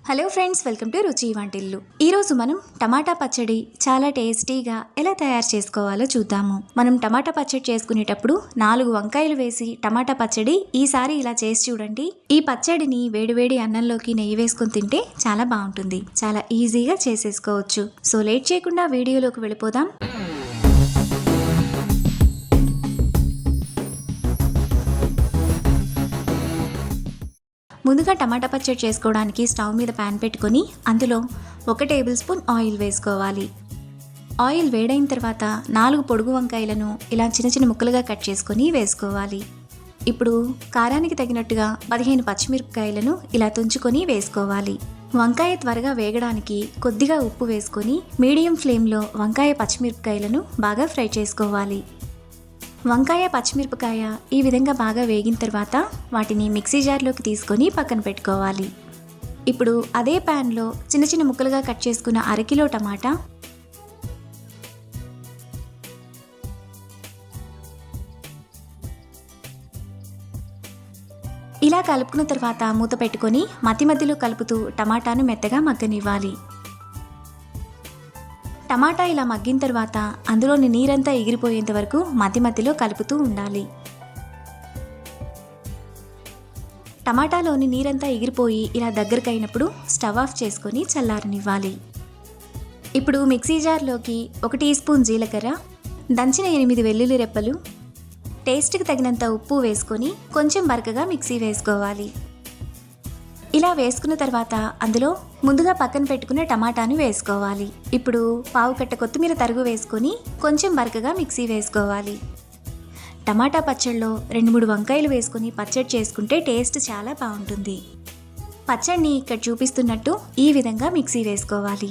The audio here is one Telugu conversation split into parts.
హలో ఫ్రెండ్స్, వెల్కమ్ టు రుచి వంటిల్లు. ఈరోజు మనం టమాటా పచ్చడి చాలా టేస్టీగా ఎలా తయారు చేసుకోవాలో చూద్దాము. మనం టమాటా పచ్చడి చేసుకునేటప్పుడు 4 వంకాయలు వేసి టమాటా పచ్చడి ఈసారి ఇలా చేసి చూడండి. ఈ పచ్చడిని వేడివేడి అన్నంలోకి నెయ్యి వేసుకొని తింటే చాలా బాగుంటుంది. చాలా ఈజీగా చేసేసుకోవచ్చు. సో లేట్ చేయకుండా వీడియోలోకి వెళ్ళిపోదాం. ముందుగా టమాటా పచ్చడి చేసుకోవడానికి స్టవ్ మీద ప్యాన్ పెట్టుకొని అందులో 1 టేబుల్ స్పూన్ ఆయిల్ వేసుకోవాలి. ఆయిల్ వేడైన తర్వాత 4 పొడుగు వంకాయలను ఇలా చిన్న చిన్న ముక్కలుగా కట్ చేసుకొని వేసుకోవాలి. ఇప్పుడు కారానికి తగినట్టుగా 15 పచ్చిమిరపకాయలను ఇలా తుంచుకొని వేసుకోవాలి. వంకాయ త్వరగా వేగడానికి కొద్దిగా ఉప్పు వేసుకొని మీడియం ఫ్లేమ్లో వంకాయ పచ్చిమిరపకాయలను బాగా ఫ్రై చేసుకోవాలి. వంకాయ పచ్చిమిరపకాయ ఈ విధంగా బాగా వేగిన తర్వాత వాటిని మిక్సీ జార్లోకి తీసుకొని పక్కన పెట్టుకోవాలి. ఇప్పుడు అదే ప్యాన్లో చిన్న చిన్న ముక్కలుగా కట్ చేసుకున్న 1/2 కిలో టమాటా, ఇలా కలుపుకున్న తర్వాత మూత పెట్టుకొని మధ్య మధ్యలో కలుపుతూ టమాటాను మెత్తగా మగ్గనివ్వాలి. టమాటా ఇలా మగ్గిన తర్వాత అందులోని నీరంతా ఎగిరిపోయేంత వరకు మధ్య మధ్యలో కలుపుతూ ఉండాలి. టమాటాలోని నీరంతా ఎగిరిపోయి ఇలా దగ్గరకైనప్పుడు స్టవ్ ఆఫ్ చేసుకొని చల్లారనివ్వాలి. ఇప్పుడు మిక్సీ జార్లోకి 1 టీ స్పూన్ జీలకర్ర, దంచిన 8 వెల్లుల్లి రెప్పలు, టేస్ట్కి తగినంత ఉప్పు వేసుకొని కొంచెం బరకగా మిక్సీ వేసుకోవాలి. ఇలా వేసుకున్న తర్వాత అందులో ముందుగా పక్కన పెట్టుకున్న టమాటాను వేసుకోవాలి. ఇప్పుడు పావు కట్ట కొత్తిమీర తరుగు వేసుకొని కొంచెం బరకగా మిక్సీ వేసుకోవాలి. టమాటా పచ్చడిలో 2-3 వంకాయలు వేసుకొని పచ్చడి చేసుకుంటే టేస్ట్ చాలా బాగుంటుంది. పచ్చడిని ఇక్కడ చూపిస్తున్నట్టు ఈ విధంగా మిక్సీ వేసుకోవాలి.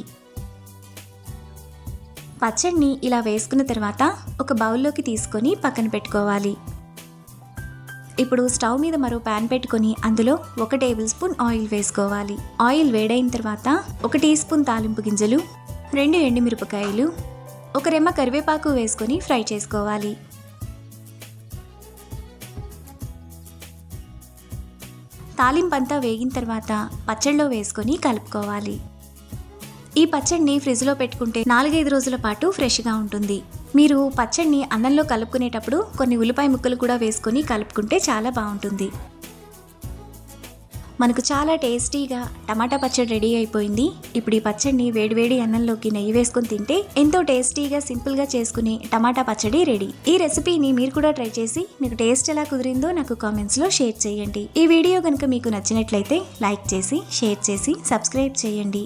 పచ్చడిని ఇలా వేసుకున్న తర్వాత ఒక బౌల్లోకి తీసుకొని పక్కన పెట్టుకోవాలి. ఇప్పుడు స్టవ్ మీద మరో ప్యాన్ పెట్టుకొని అందులో 1 టేబుల్ స్పూన్ ఆయిల్ వేసుకోవాలి. ఆయిల్ వేడైన తర్వాత 1 టీ స్పూన్ తాలింపు గింజలు, 2 ఎండుమిరపకాయలు, 1 రెమ్మ కరివేపాకు వేసుకొని ఫ్రై చేసుకోవాలి. తాలింపంతా వేగిన తర్వాత పచ్చడిలో వేసుకొని కలుపుకోవాలి. ఈ పచ్చడిని ఫ్రిడ్జ్లో పెట్టుకుంటే 4-5 రోజుల పాటు ఫ్రెష్గా ఉంటుంది. మీరు పచ్చడిని అన్నంలో కలుపుకునేటప్పుడు కొన్ని ఉల్లిపాయ ముక్కలు కూడా వేసుకొని కలుపుకుంటే చాలా బాగుంటుంది. మనకు చాలా టేస్టీగా టమాటా పచ్చడి రెడీ అయిపోయింది. ఇప్పుడు ఈ పచ్చడిని వేడివేడి అన్నంలోకి నెయ్యి వేసుకొని తింటే ఎంతో టేస్టీగా సింపుల్గా చేసుకునే టమాటా పచ్చడి రెడీ. ఈ రెసిపీని మీరు కూడా ట్రై చేసి మీకు టేస్ట్ ఎలా కుదిరిందో నాకు కామెంట్స్లో షేర్ చేయండి. ఈ వీడియో కనుక మీకు నచ్చినట్లయితే లైక్ చేసి, షేర్ చేసి, సబ్స్క్రైబ్ చేయండి.